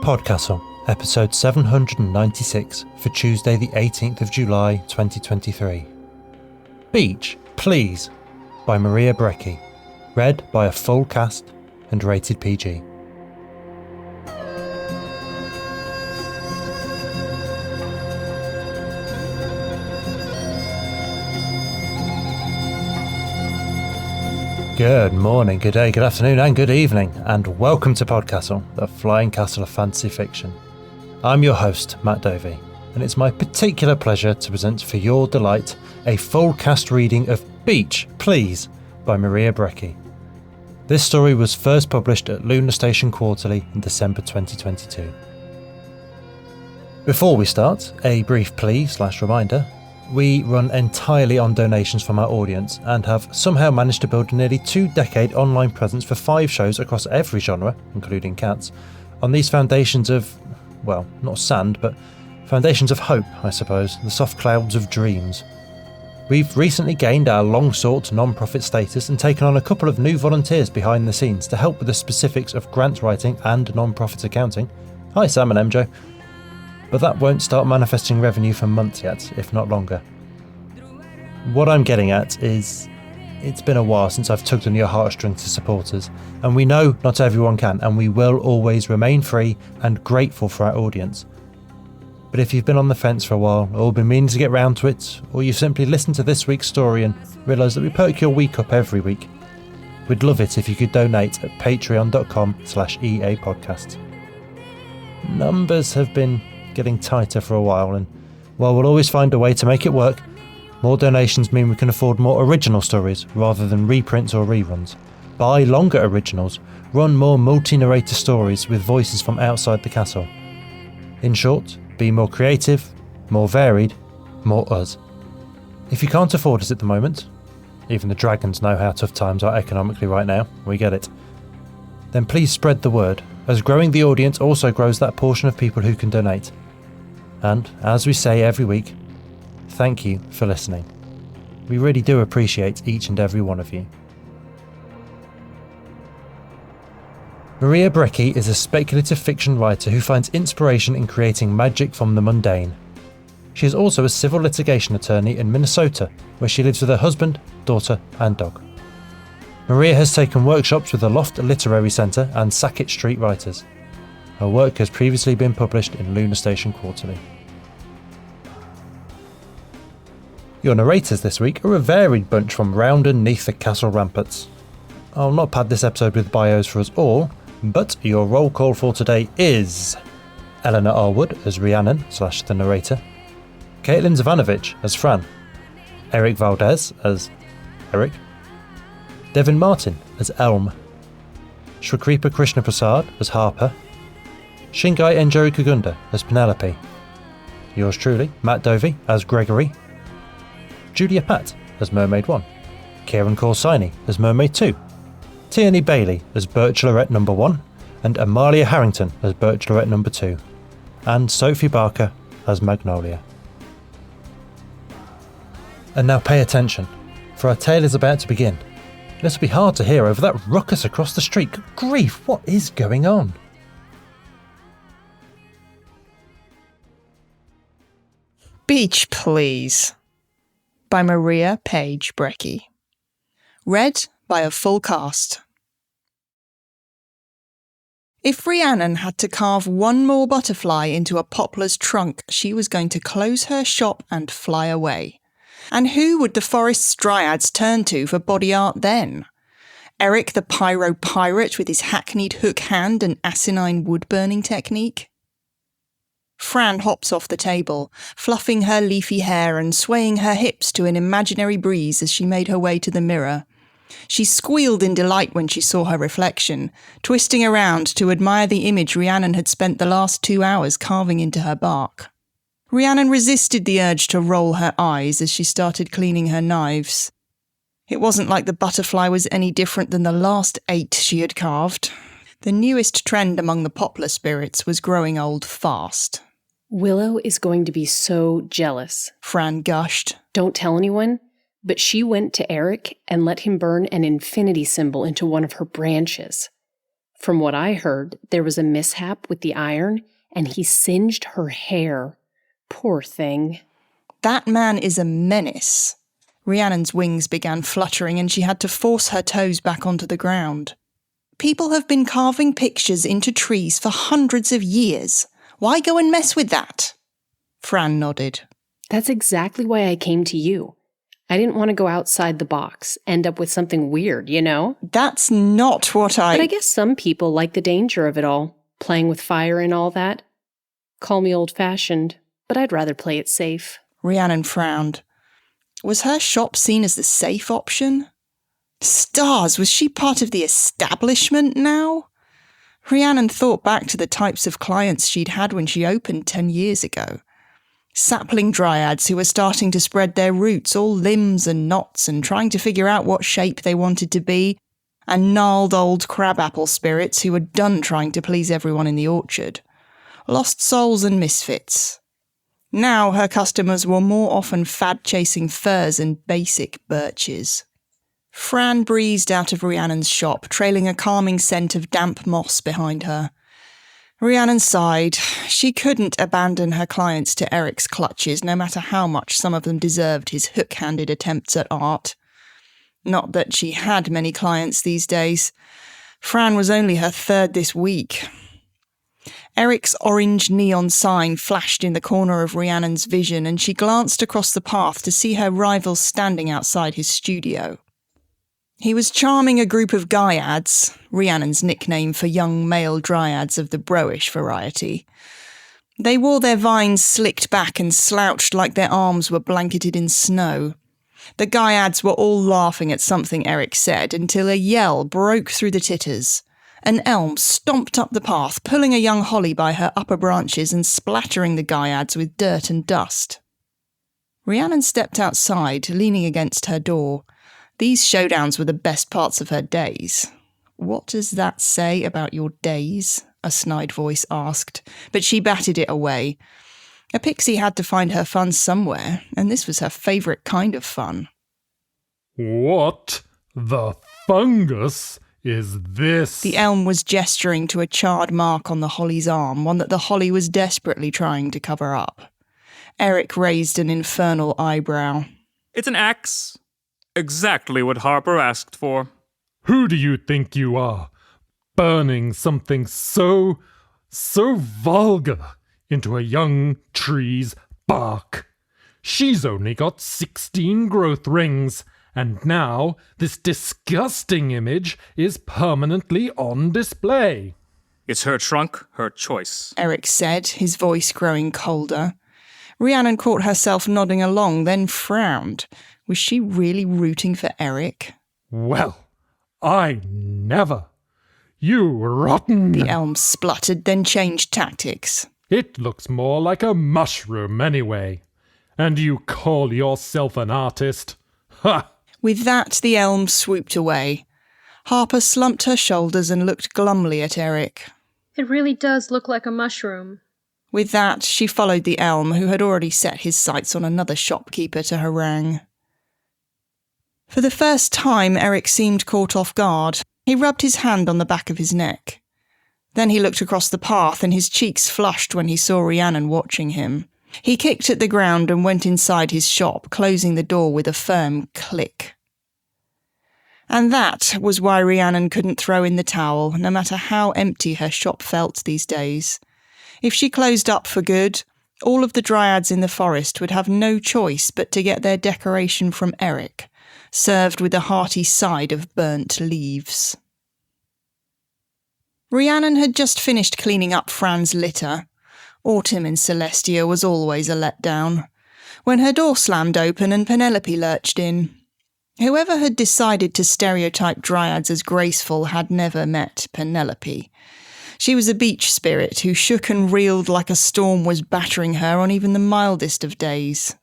PodCastle, episode 796 for Tuesday the 18th of July 2023. Beech, Please, by Maria Brecchi, read by a full cast and rated PG. Good morning, good day, good afternoon and good evening, and welcome to PodCastle, the flying castle of fantasy fiction. I'm your host, Matt Dovey, and it's my particular pleasure to present for your delight a full cast reading of Beech, Please, by Maria Brecchi. This story was first published at Lunar Station Quarterly in December 2022. Before we start, a brief plea/reminder. We run entirely on donations from our audience and have somehow managed to build a nearly 2-decade online presence for 5 shows across every genre, including cats, on these foundations of, well, not sand, but foundations of hope, I suppose, the soft clouds of dreams. We've recently gained our long-sought non-profit status and taken on a couple of new volunteers behind the scenes to help with the specifics of grant writing and non-profit accounting. Hi Sam and MJ. But that won't start manifesting revenue for months yet, if not longer. What I'm getting at is, it's been a while since I've tugged on your heartstrings to support us, and we know not everyone can, and we will always remain free and grateful for our audience. But if you've been on the fence for a while, or been meaning to get round to it, or you've simply listened to this week's story and realised that we perk your week up every week, we'd love it if you could donate at patreon.com/EAPodcast. Numbers have been getting tighter for a while, and while we'll always find a way to make it work, more donations mean we can afford more original stories rather than reprints or reruns, buy longer originals, run more multi-narrator stories with voices from outside the castle. In short, be more creative, more varied, more us. If you can't afford us at the moment, even the dragons know how tough times are economically right now, we get it, then please spread the word, as growing the audience also grows that portion of people who can donate. And, as we say every week, thank you for listening. We really do appreciate each and every one of you. Maria Brecchi is a speculative fiction writer who finds inspiration in creating magic from the mundane. She is also a civil litigation attorney in Minnesota, where she lives with her husband, daughter and dog. Maria has taken workshops with the Loft Literary Centre and Sackett Street Writers. Her work has previously been published in Lunar Station Quarterly. Your narrators this week are a varied bunch from round and neath the castle ramparts. I'll not pad this episode with bios for us all, but your roll call for today is Eleanor Arwood as Rhiannon/the narrator, Caitlin Zavanovich as Fran, Eric Valdes as Eric, Devin Martin as Elm, Shwakripa Krishna Prasad as Harper, Shingai Enjori Kugunda as Penelope, yours truly, Matt Dovey as Gregory, Julia Patt as Mermaid 1, Kieran Corsini as Mermaid 2, Tierney Bailey as Birchlorette No. 1, and Amalia Harrington as Birchlorette No. 2, and Sophie Barker as Magnolia. And now pay attention, for our tale is about to begin. This will be hard to hear over that ruckus across the street. Good grief, what is going on? Beech, Please, by Maria Page Brecchi. Read by a full cast. If Rhiannon had to carve one more butterfly into a poplar's trunk, she was going to close her shop and fly away. And who would the forest's dryads turn to for body art then? Eric the pyro pirate with his hackneyed hook hand and asinine wood-burning technique? Fran hops off the table, fluffing her leafy hair and swaying her hips to an imaginary breeze as she made her way to the mirror. She squealed in delight when she saw her reflection, twisting around to admire the image Rhiannon had spent the last 2 hours carving into her bark. Rhiannon resisted the urge to roll her eyes as she started cleaning her knives. It wasn't like the butterfly was any different than the last 8 she had carved. The newest trend among the poplar spirits was growing old fast. Willow is going to be so jealous, Fran gushed. Don't tell anyone, but she went to Eric and let him burn an infinity symbol into one of her branches. From what I heard, there was a mishap with the iron, and he singed her hair. Poor thing. That man is a menace. Rhiannon's wings began fluttering and she had to force her toes back onto the ground. People have been carving pictures into trees for hundreds of years. Why go and mess with that? Fran nodded. That's exactly why I came to you. I didn't want to go outside the box, end up with something weird, you know? That's not what But I guess some people like the danger of it all, playing with fire and all that. Call me old-fashioned, but I'd rather play it safe. Rhiannon frowned. Was her shop seen as the safe option? Stars, was she part of the establishment now? Rhiannon thought back to the types of clients she'd had when she opened 10 years ago. Sapling dryads who were starting to spread their roots, all limbs and knots, and trying to figure out what shape they wanted to be, and gnarled old crabapple spirits who were done trying to please everyone in the orchard. Lost souls and misfits. Now her customers were more often fad-chasing firs and basic birches. Fran breezed out of Rhiannon's shop, trailing a calming scent of damp moss behind her. Rhiannon sighed. She couldn't abandon her clients to Eric's clutches, no matter how much some of them deserved his hook-handed attempts at art. Not that she had many clients these days. Fran was only her third this week. Eric's orange neon sign flashed in the corner of Rhiannon's vision, and she glanced across the path to see her rival standing outside his studio. He was charming a group of gaiads, Rhiannon's nickname for young male dryads of the broish variety. They wore their vines slicked back and slouched like their arms were blanketed in snow. The gaiads were all laughing at something Eric said until a yell broke through the titters. An elm stomped up the path, pulling a young holly by her upper branches and splattering the gaiads with dirt and dust. Rhiannon stepped outside, leaning against her door. These showdowns were the best parts of her days. What does that say about your days? A snide voice asked, but she batted it away. A pixie had to find her fun somewhere, and this was her favourite kind of fun. What the fungus is this? The elm was gesturing to a charred mark on the holly's arm, one that the holly was desperately trying to cover up. Eric raised an infernal eyebrow. It's an axe. Exactly what Harper asked for. Who do you think you are, burning something so vulgar into a young tree's bark? She's only got 16 growth rings, and now this disgusting image is permanently on display. It's her trunk, her choice, Eric said, his voice growing colder. Rhiannon caught herself nodding along, then frowned. Was she really rooting for Eric? Well, I never. You rotten... The elm spluttered, then changed tactics. It looks more like a mushroom anyway. And you call yourself an artist? Ha! With that, the elm swooped away. Harper slumped her shoulders and looked glumly at Eric. It really does look like a mushroom. With that, she followed the elm, who had already set his sights on another shopkeeper to harangue. For the first time, Eric seemed caught off guard. He rubbed his hand on the back of his neck. Then he looked across the path, and his cheeks flushed when he saw Rhiannon watching him. He kicked at the ground and went inside his shop, closing the door with a firm click. And that was why Rhiannon couldn't throw in the towel, no matter how empty her shop felt these days. If she closed up for good, all of the dryads in the forest would have no choice but to get their decoration from Eric, served with a hearty side of burnt leaves. Rhiannon had just finished cleaning up Fran's litter. Autumn in Celestia was always a letdown. When her door slammed open and Penelope lurched in. Whoever had decided to stereotype dryads as graceful had never met Penelope. She was a beach spirit who shook and reeled like a storm was battering her on even the mildest of days.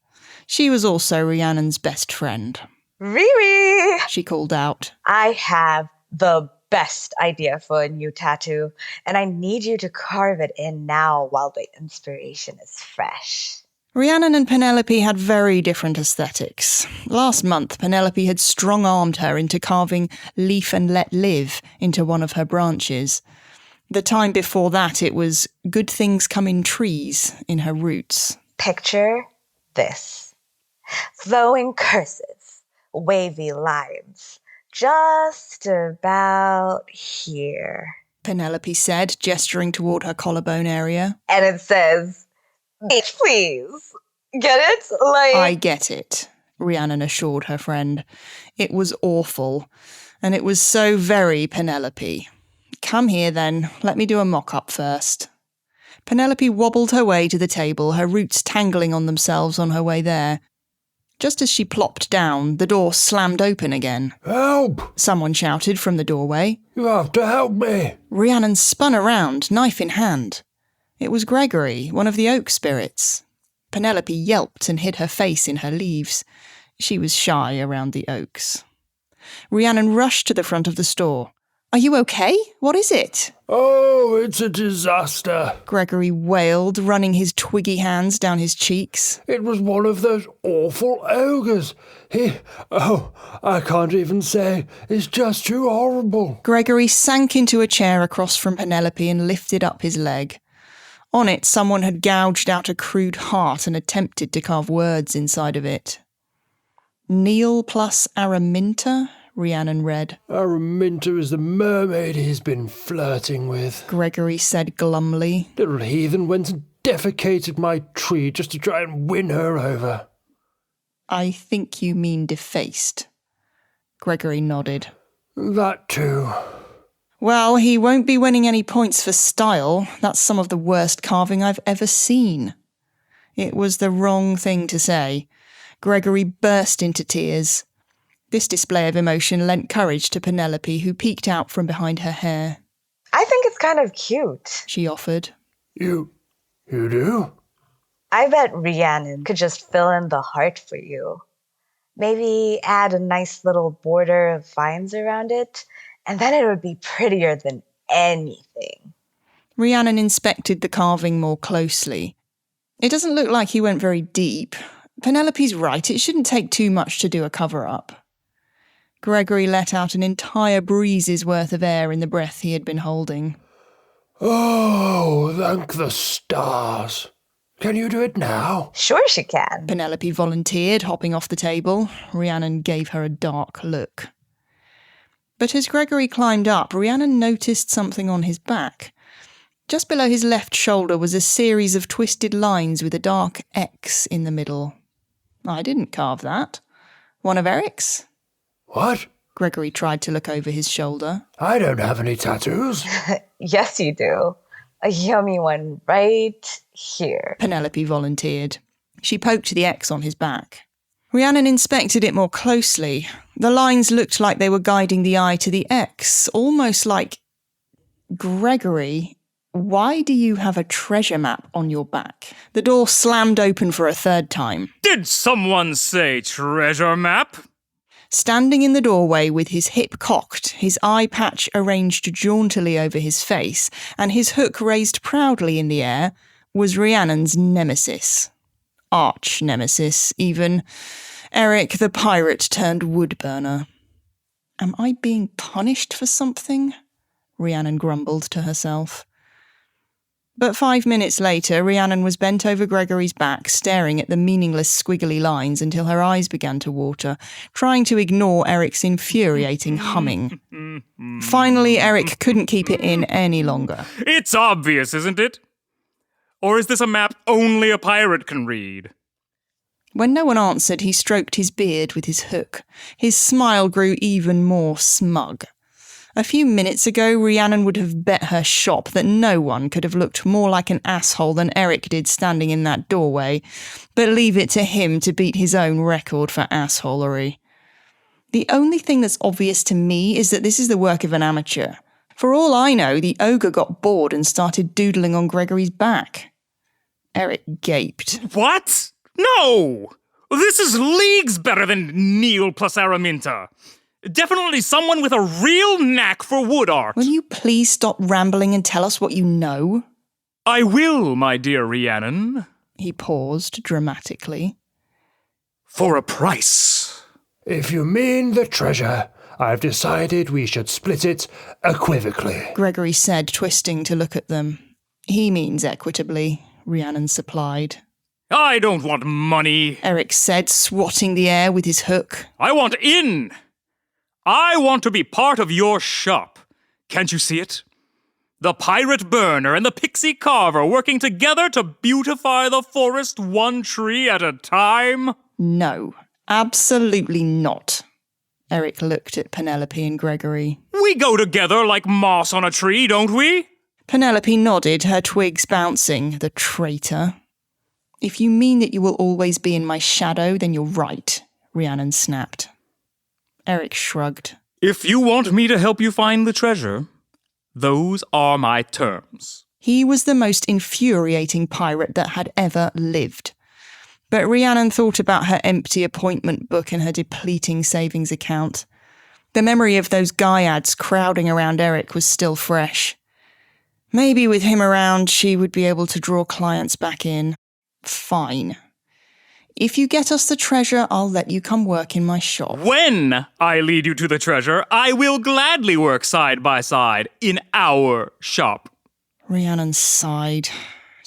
She was also Rhiannon's best friend. Riri! She called out. I have the best idea for a new tattoo, and I need you to carve it in now while the inspiration is fresh. Rhiannon and Penelope had very different aesthetics. Last month, Penelope had strong-armed her into carving leaf and let live into one of her branches. The time before that, it was good things come in trees in her roots. Picture this. Flowing cursive, wavy lines, just about here. Penelope said, gesturing toward her collarbone area. And it says, Beech, please. Get it? I get it, Rhiannon assured her friend. It was awful, and it was so very Penelope. Come here then, let me do a mock-up first. Penelope wobbled her way to the table, her roots tangling on themselves on her way there. Just as she plopped down, the door slammed open again. Help! Someone shouted from the doorway. You have to help me! Rhiannon spun around, knife in hand. It was Gregory, one of the oak spirits. Penelope yelped and hid her face in her leaves. She was shy around the oaks. Rhiannon rushed to the front of the store. Are you okay? What is it? Oh, it's a disaster. Gregory wailed, running his twiggy hands down his cheeks. It was one of those awful ogres. I can't even say. It's just too horrible. Gregory sank into a chair across from Penelope and lifted up his leg. On it, someone had gouged out a crude heart and attempted to carve words inside of it. Neil plus Araminta, Rhiannon read. Araminta is the mermaid he's been flirting with, Gregory said glumly. Little heathen went and defecated my tree just to try and win her over. I think you mean defaced. Gregory nodded. That too. Well, he won't be winning any points for style. That's some of the worst carving I've ever seen. It was the wrong thing to say. Gregory burst into tears. This display of emotion lent courage to Penelope, who peeked out from behind her hair. I think it's kind of cute, she offered. You do? I bet Rhiannon could just fill in the heart for you. Maybe add a nice little border of vines around it, and then it would be prettier than anything. Rhiannon inspected the carving more closely. It doesn't look like he went very deep. Penelope's right, it shouldn't take too much to do a cover-up. Gregory let out an entire breeze's worth of air in the breath he had been holding. Oh, thank the stars. Can you do it now? Sure she can. Penelope volunteered, hopping off the table. Rhiannon gave her a dark look. But as Gregory climbed up, Rhiannon noticed something on his back. Just below his left shoulder was a series of twisted lines with a dark X in the middle. I didn't carve that. One of Eric's? What? Gregory tried to look over his shoulder. I don't have any tattoos. Yes, you do. A yummy one right here. Penelope volunteered. She poked the X on his back. Rhiannon inspected it more closely. The lines looked like they were guiding the eye to the X, almost like... Gregory, why do you have a treasure map on your back? The door slammed open for a third time. Did someone say treasure map? Standing in the doorway with his hip cocked, his eye patch arranged jauntily over his face, and his hook raised proudly in the air, was Rhiannon's nemesis. Arch-nemesis, even. Eric the pirate turned woodburner. Am I being punished for something? Rhiannon grumbled to herself. But 5 minutes later, Rhiannon was bent over Gregory's back, staring at the meaningless squiggly lines until her eyes began to water, trying to ignore Eric's infuriating humming. Finally, Eric couldn't keep it in any longer. It's obvious, isn't it? Or is this a map only a pirate can read? When no one answered, he stroked his beard with his hook. His smile grew even more smug. A few minutes ago, Rhiannon would have bet her shop that no one could have looked more like an asshole than Eric did standing in that doorway, but leave it to him to beat his own record for assholery. The only thing that's obvious to me is that this is the work of an amateur. For all I know, the ogre got bored and started doodling on Gregory's back. Eric gaped. What? No! This is leagues better than Neil plus Araminta. Definitely someone with a real knack for wood art. Will you please stop rambling and tell us what you know? I will, my dear Rhiannon. He paused dramatically. For a price. If you mean the treasure, I've decided we should split it equivocally, Gregory said, twisting to look at them. He means equitably, Rhiannon supplied. I don't want money. Eric said, swatting the air with his hook. I want in. I want to be part of your shop. Can't you see it? The pirate burner and the pixie carver working together to beautify the forest one tree at a time? No, absolutely not. Eric looked at Penelope and Gregory. We go together like moss on a tree, don't we? Penelope nodded, her twigs bouncing. The traitor. If you mean that you will always be in my shadow, then you're right, Rhiannon snapped. Eric shrugged. If you want me to help you find the treasure, those are my terms. He was the most infuriating pirate that had ever lived. But Rhiannon thought about her empty appointment book and her depleting savings account. The memory of those gaiads crowding around Eric was still fresh. Maybe with him around, she would be able to draw clients back in. Fine. If you get us the treasure, I'll let you come work in my shop. When I lead you to the treasure, I will gladly work side by side in our shop. Rhiannon sighed.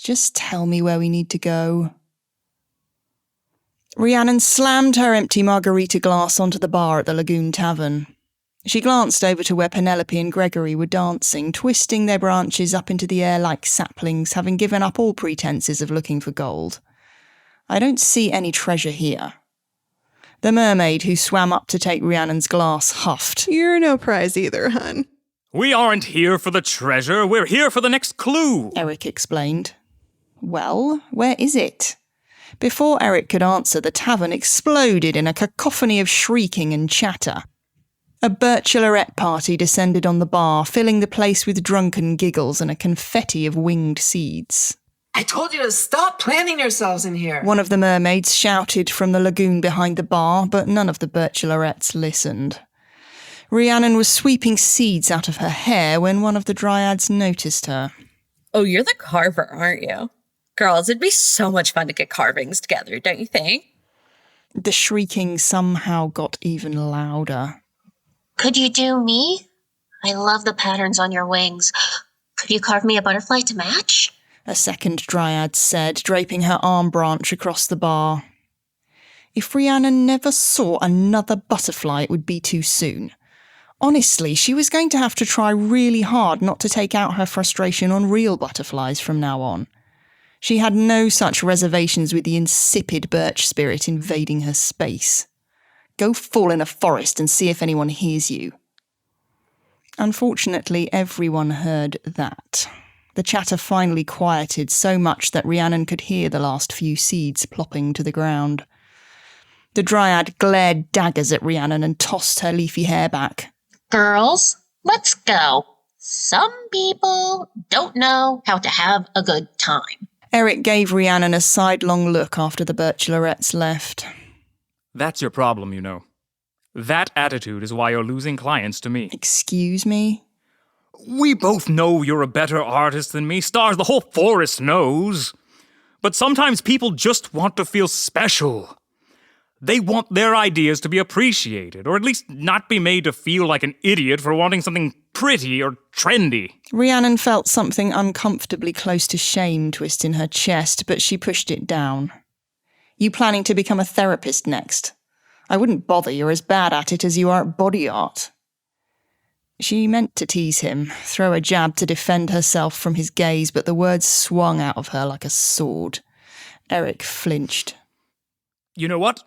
Just tell me where we need to go. Rhiannon slammed her empty margarita glass onto the bar at the Lagoon Tavern. She glanced over to where Penelope and Gregory were dancing, twisting their branches up into the air like saplings, having given up all pretenses of looking for gold. I don't see any treasure here. The mermaid who swam up to take Rhiannon's glass huffed. You're no prize either, hun. We aren't here for the treasure, we're here for the next clue, Eric explained. Well, where is it? Before Eric could answer, the tavern exploded in a cacophony of shrieking and chatter. A bachelorette party descended on the bar, filling the place with drunken giggles and a confetti of winged seeds. I told you to stop planning yourselves in here. One of the mermaids shouted from the lagoon behind the bar, but none of the bachelorettes listened. Rhiannon was sweeping seeds out of her hair when one of the dryads noticed her. Oh, you're the carver, aren't you? Girls, it'd be so much fun to get carvings together, don't you think? The shrieking somehow got even louder. Could you do me? I love the patterns on your wings. Could you carve me a butterfly to match? A second dryad said, draping her arm branch across the bar. If Rhiannon never saw another butterfly, it would be too soon. Honestly, she was going to have to try really hard not to take out her frustration on real butterflies from now on. She had no such reservations with the insipid birch spirit invading her space. Go fall in a forest and see if anyone hears you. Unfortunately, everyone heard that. The chatter finally quieted so much that Rhiannon could hear the last few seeds plopping to the ground. The dryad glared daggers at Rhiannon and tossed her leafy hair back. Girls, let's go. Some people don't know how to have a good time. Eric gave Rhiannon a sidelong look after the bachelorettes left. That's your problem, you know. That attitude is why you're losing clients to me. Excuse me? We both know you're a better artist than me. Stars, the whole forest knows. But sometimes people just want to feel special. They want their ideas to be appreciated, or at least not be made to feel like an idiot for wanting something pretty or trendy. Rhiannon felt something uncomfortably close to shame twist in her chest, but she pushed it down. You planning to become a therapist next? I wouldn't bother, you're as bad at it as you are at body art. She meant to tease him, throw a jab to defend herself from his gaze, but the words swung out of her like a sword. Eric flinched. You know what?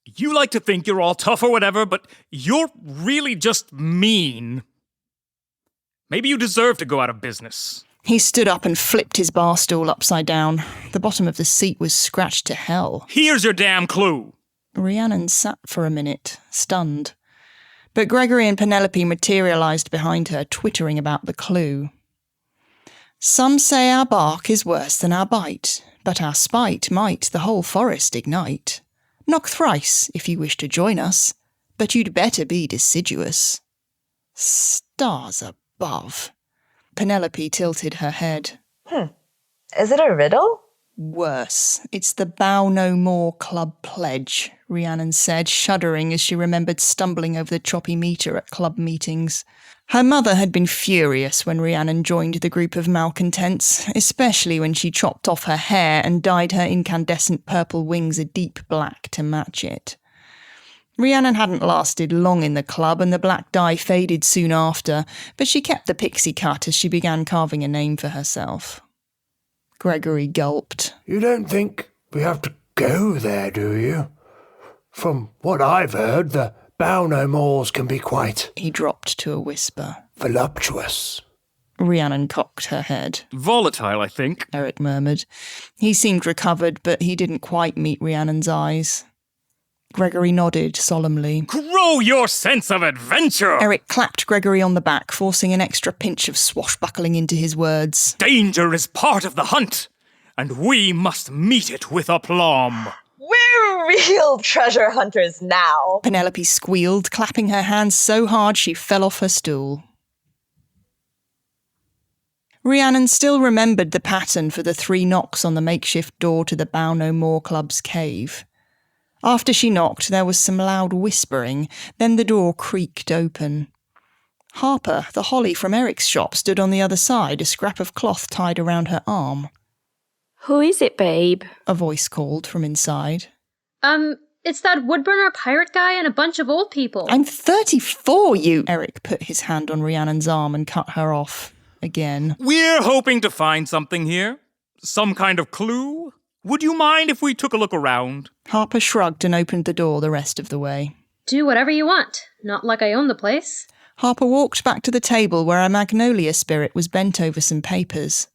You like to think you're all tough or whatever, but you're really just mean. Maybe you deserve to go out of business. He stood up and flipped his bar stool upside down. The bottom of the seat was scratched to hell. Here's your damn clue. Rhiannon sat for a minute, stunned. But Gregory and Penelope materialised behind her, twittering about the clue. Some say our bark is worse than our bite, but our spite might the whole forest ignite. Knock thrice, if you wish to join us, but you'd better be deciduous. Stars above. Penelope tilted her head. Is it a riddle? Worse. It's the Bow No More Club pledge, Rhiannon said, shuddering as she remembered stumbling over the choppy meter at club meetings. Her mother had been furious when Rhiannon joined the group of malcontents, especially when she chopped off her hair and dyed her incandescent purple wings a deep black to match it. Rhiannon hadn't lasted long in the club, and the black dye faded soon after, but she kept the pixie cut as she began carving a name for herself. Gregory gulped. You don't think we have to go there, do you? From what I've heard, the Bow No Mores can be quite... He dropped to a whisper. Voluptuous. Rhiannon cocked her head. Volatile, I think, Eric murmured. He seemed recovered, but he didn't quite meet Rhiannon's eyes. Gregory nodded solemnly. Grow your sense of adventure! Eric clapped Gregory on the back, forcing an extra pinch of swashbuckling into his words. Danger is part of the hunt, and we must meet it with aplomb. We're real treasure hunters now. Penelope squealed, clapping her hands so hard she fell off her stool. Rhiannon still remembered the pattern for the 3 knocks on the makeshift door to the Bow No More Club's cave. After she knocked, there was some loud whispering, then the door creaked open. Harper, the Holly from Eric's shop, stood on the other side, a scrap of cloth tied around her arm. Who is it, babe? A voice called from inside. It's that woodburner pirate guy and a bunch of old people. I'm 34, you... Eric put his hand on Rhiannon's arm and cut her off. Again. We're hoping to find something here. Some kind of clue. Would you mind if we took a look around? Harper shrugged and opened the door the rest of the way. Do whatever you want. Not like I own the place. Harper walked back to the table where a magnolia spirit was bent over some papers.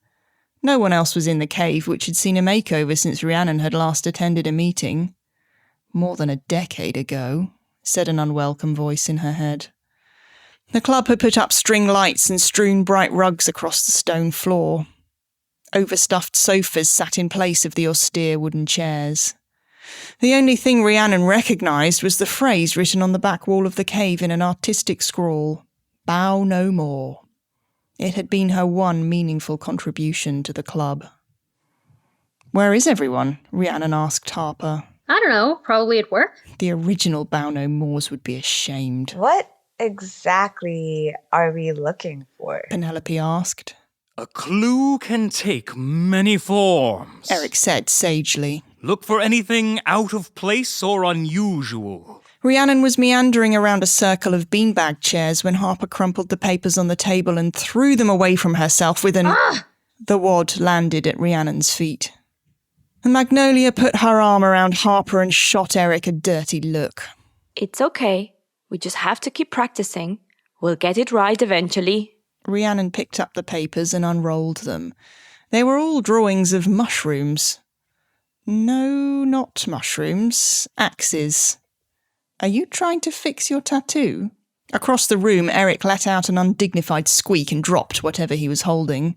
No one else was in the cave, which had seen a makeover since Rhiannon had last attended a meeting. More than a decade ago, said an unwelcome voice in her head. The club had put up string lights and strewn bright rugs across the stone floor. Overstuffed sofas sat in place of the austere wooden chairs. The only thing Rhiannon recognised was the phrase written on the back wall of the cave in an artistic scrawl, "Bow no more." It had been her one meaningful contribution to the club. "Where is everyone?" Rhiannon asked Harper. I don't know, probably at work. The original Bow No Mores would be ashamed. What exactly are we looking for? Penelope asked. A clue can take many forms, Eric said sagely. Look for anything out of place or unusual. Rhiannon was meandering around a circle of beanbag chairs when Harper crumpled the papers on the table and threw them away from herself with an... Ah! The wad landed at Rhiannon's feet. Magnolia put her arm around Harper and shot Eric a dirty look. It's okay. We just have to keep practicing. We'll get it right eventually. Rhiannon picked up the papers and unrolled them. They were all drawings of mushrooms. No, not mushrooms. Axes. Are you trying to fix your tattoo? Across the room, Eric let out an undignified squeak and dropped whatever he was holding.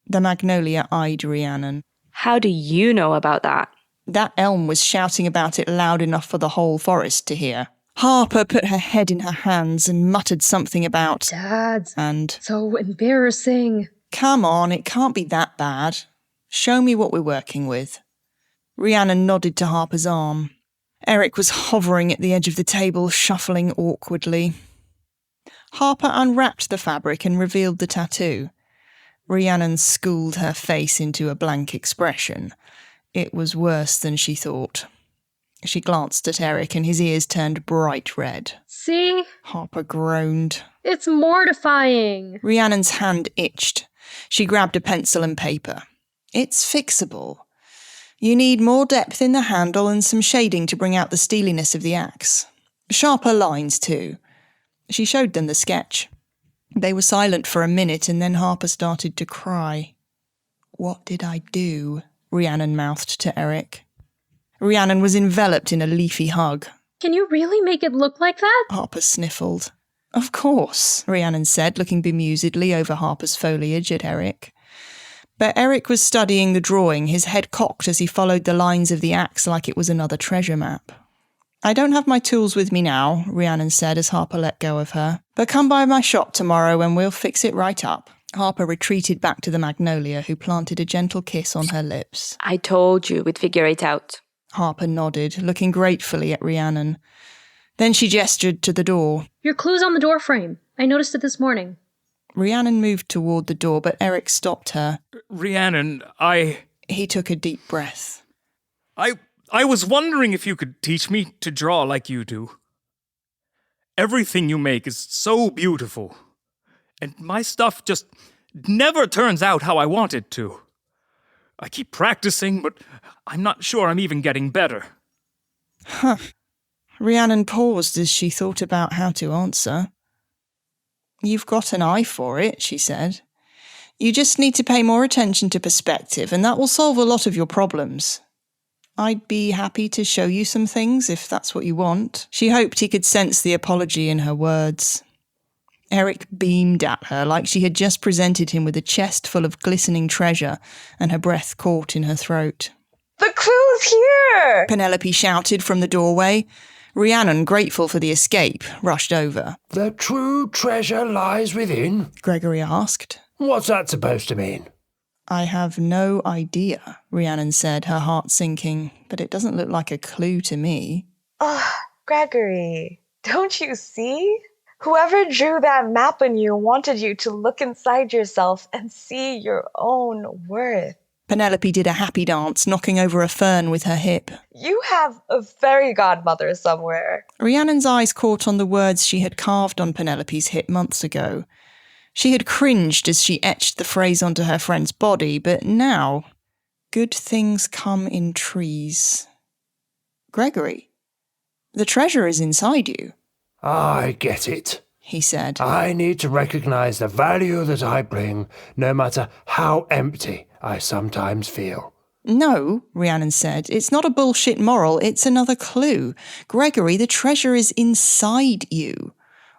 The magnolia eyed Rhiannon. How do you know about that? That elm was shouting about it loud enough for the whole forest to hear. Harper put her head in her hands and muttered something about... Dad. And... So embarrassing. Come on, it can't be that bad. Show me what we're working with. Rhiannon nodded to Harper's arm. Eric was hovering at the edge of the table, shuffling awkwardly. Harper unwrapped the fabric and revealed the tattoo. Rhiannon schooled her face into a blank expression. It was worse than she thought. She glanced at Eric and his ears turned bright red. See? Harper groaned. It's mortifying. Rhiannon's hand itched. She grabbed a pencil and paper. It's fixable. You need more depth in the handle and some shading to bring out the steeliness of the axe. Sharper lines, too. She showed them the sketch. They were silent for a minute and then Harper started to cry. What did I do? Rhiannon mouthed to Eric. Rhiannon was enveloped in a leafy hug. Can you really make it look like that? Harper sniffled. Of course, Rhiannon said, looking bemusedly over Harper's foliage at Eric. But Eric was studying the drawing, his head cocked as he followed the lines of the axe like it was another treasure map. I don't have my tools with me now, Rhiannon said as Harper let go of her. But come by my shop tomorrow and we'll fix it right up. Harper retreated back to the magnolia, who planted a gentle kiss on her lips. I told you we'd figure it out. Harper nodded, looking gratefully at Rhiannon. Then she gestured to the door. Your clue's on the door frame. I noticed it this morning. Rhiannon moved toward the door, but Eric stopped her. Rhiannon, He took a deep breath. I was wondering if you could teach me to draw like you do. Everything you make is so beautiful. And my stuff just never turns out how I want it to. I keep practicing, but I'm not sure I'm even getting better. Huh. Rhiannon paused as she thought about how to answer. You've got an eye for it, she said. You just need to pay more attention to perspective, and that will solve a lot of your problems. I'd be happy to show you some things if that's what you want. She hoped he could sense the apology in her words. Eric beamed at her like she had just presented him with a chest full of glistening treasure, and her breath caught in her throat. The clue's here! Penelope shouted from the doorway. Rhiannon, grateful for the escape, rushed over. The true treasure lies within? Gregory asked. What's that supposed to mean? I have no idea, Rhiannon said, her heart sinking, but it doesn't look like a clue to me. Gregory, don't you see? Whoever drew that map on you wanted you to look inside yourself and see your own worth. Penelope did a happy dance, knocking over a fern with her hip. You have a fairy godmother somewhere. Rhiannon's eyes caught on the words she had carved on Penelope's hip months ago. She had cringed as she etched the phrase onto her friend's body, but now, good things come in trees. Gregory, the treasure is inside you. I get it, he said. I need to recognize the value that I bring, no matter how empty I sometimes feel. No, Rhiannon said, it's not a bullshit moral, it's another clue. Gregory, the treasure is inside you.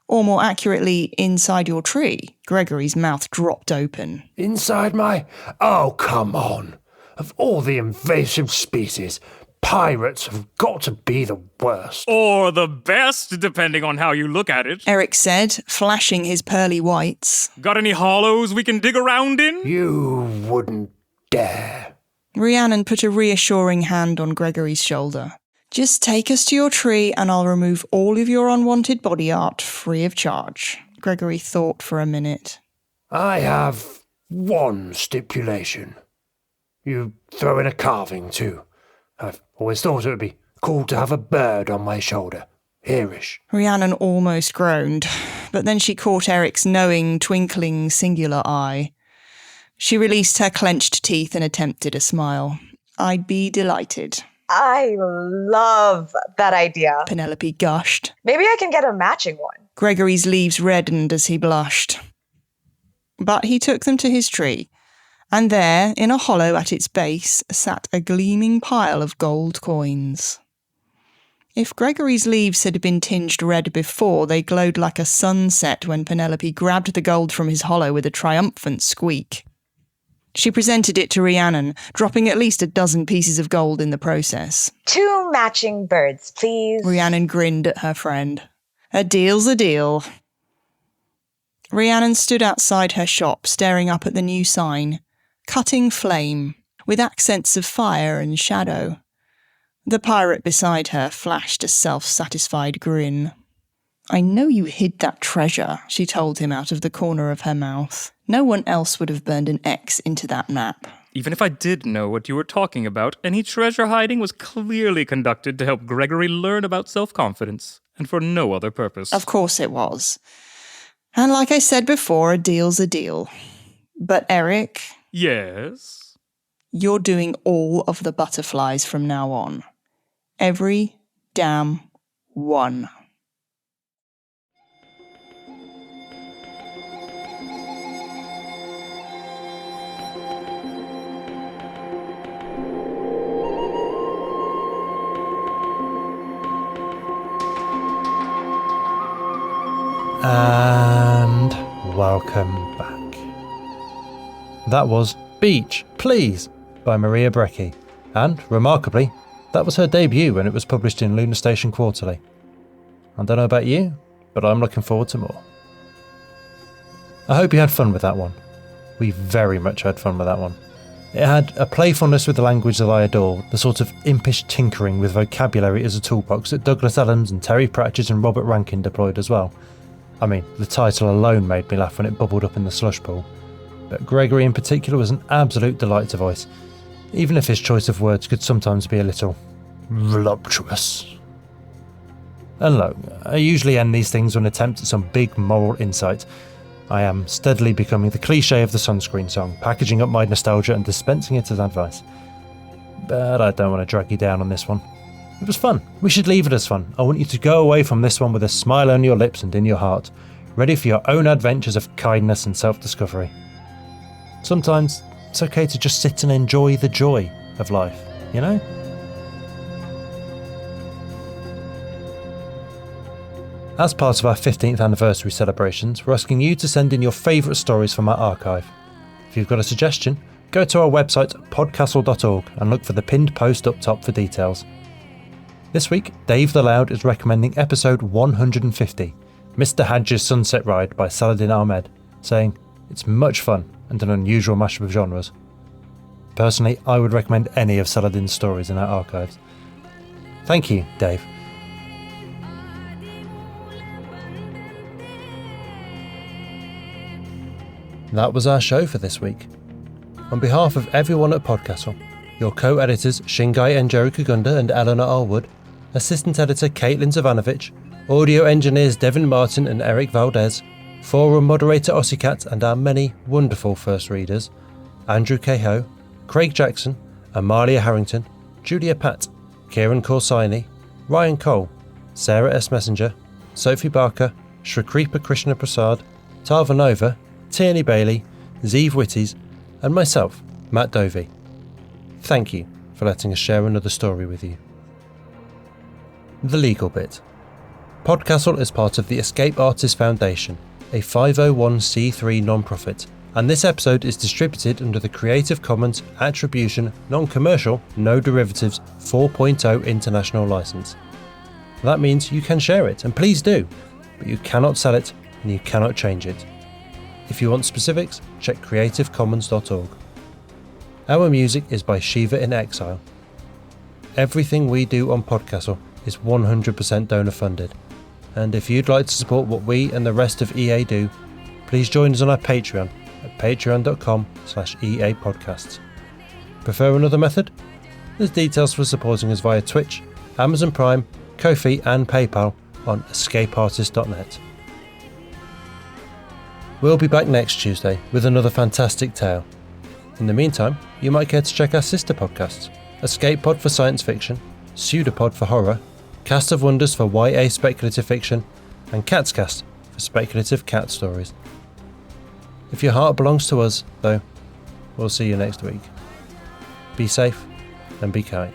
Or more accurately, inside your tree. Gregory's mouth dropped open. Inside my... Oh, come on. Of all the invasive species, pirates have got to be the worst. Or the best, depending on how you look at it. Eric said, flashing his pearly whites. Got any hollows we can dig around in? You wouldn't dare. Rhiannon put a reassuring hand on Gregory's shoulder. Just take us to your tree and I'll remove all of your unwanted body art free of charge. Gregory thought for a minute. I have one stipulation. You throw in a carving too. I've always thought it would be cool to have a bird on my shoulder. Hereish. Rhiannon almost groaned, but then she caught Eric's knowing, twinkling, singular eye. She released her clenched teeth and attempted a smile. I'd be delighted. I love that idea. Penelope gushed. Maybe I can get a matching one. Gregory's leaves reddened as he blushed. But he took them to his tree, and there, in a hollow at its base, sat a gleaming pile of gold coins. If Gregory's leaves had been tinged red before, they glowed like a sunset when Penelope grabbed the gold from his hollow with a triumphant squeak. She presented it to Rhiannon, dropping at least a dozen pieces of gold in the process. 2 matching birds, please. Rhiannon grinned at her friend. A deal's a deal. Rhiannon stood outside her shop, staring up at the new sign, Cutting Flame, with accents of fire and shadow. The pirate beside her flashed a self-satisfied grin. I know you hid that treasure, she told him out of the corner of her mouth. No one else would have burned an X into that map. Even if I did know what you were talking about, any treasure hiding was clearly conducted to help Gregory learn about self-confidence, and for no other purpose. Of course it was. And like I said before, a deal's a deal. But Eric... Yes? You're doing all of the butterflies from now on. Every damn one. And welcome back. That was Beech, Please by Maria Brecchi, and, remarkably, that was her debut when it was published in Lunar Station Quarterly. I don't know about you, but I'm looking forward to more. I hope you had fun with that one. We very much had fun with that one. It had a playfulness with the language that I adore, the sort of impish tinkering with vocabulary as a toolbox that Douglas Adams and Terry Pratchett and Robert Rankin deployed as well. I mean, the title alone made me laugh when it bubbled up in the slush pool. But Gregory in particular was an absolute delight to voice, even if his choice of words could sometimes be a little voluptuous. And look, I usually end these things with an attempt at some big moral insight. I am steadily becoming the cliche of the sunscreen song, packaging up my nostalgia and dispensing it as advice. But I don't want to drag you down on this one. It was fun. We should leave it as fun. I want you to go away from this one with a smile on your lips and in your heart, ready for your own adventures of kindness and self-discovery. Sometimes it's okay to just sit and enjoy the joy of life, you know? As part of our 15th anniversary celebrations, we're asking you to send in your favourite stories from our archive. If you've got a suggestion, go to our website podcastle.org and look for the pinned post up top for details. This week, Dave the Loud is recommending episode 150, Mr. Hadge's Sunset Ride by Saladin Ahmed, saying it's much fun and an unusual mashup of genres. Personally, I would recommend any of Saladin's stories in our archives. Thank you, Dave. That was our show for this week. On behalf of everyone at PodCastle, your co-editors Shingai Enjeri Kugunda and Eleanor R. Wood, assistant editor Caitlin Zavanovich, audio engineers Devin Martin and Eric Valdes, forum moderator Ossicat and our many wonderful first readers, Andrew Cahoe, Craig Jackson, Amalia Harrington, Julia Patt, Kieran Corsini, Ryan Cole, Sarah S. Messenger, Sophie Barker, Shrikripa Krishna Prasad, Tarva Nova, Tierney Bailey, Zeev Witties, and myself, Matt Dovey. Thank you for letting us share another story with you. The legal bit. PodCastle is part of the Escape Artists Foundation, a 501c3 non-profit, and this episode is distributed under the Creative Commons Attribution Non-Commercial No Derivatives 4.0 International License. That means you can share it, and please do, but you cannot sell it and you cannot change it. If you want specifics, check creativecommons.org. Our music is by Shiva in Exile. Everything we do on PodCastle is 100% donor funded, and if you'd like to support what we and the rest of EA do, please join us on our Patreon at patreon.com/EA Podcasts. Prefer another method? There's details for supporting us via Twitch, Amazon Prime, Ko-fi and PayPal on escapeartist.net. We'll be back next Tuesday with another fantastic tale. In the meantime, you might care to check our sister podcasts, Escape Pod for science fiction, Pseudopod for horror, Cast of Wonders for YA speculative fiction, and Cat's Cast for speculative cat stories. If your heart belongs to us, though, we'll see you next week. Be safe and be kind.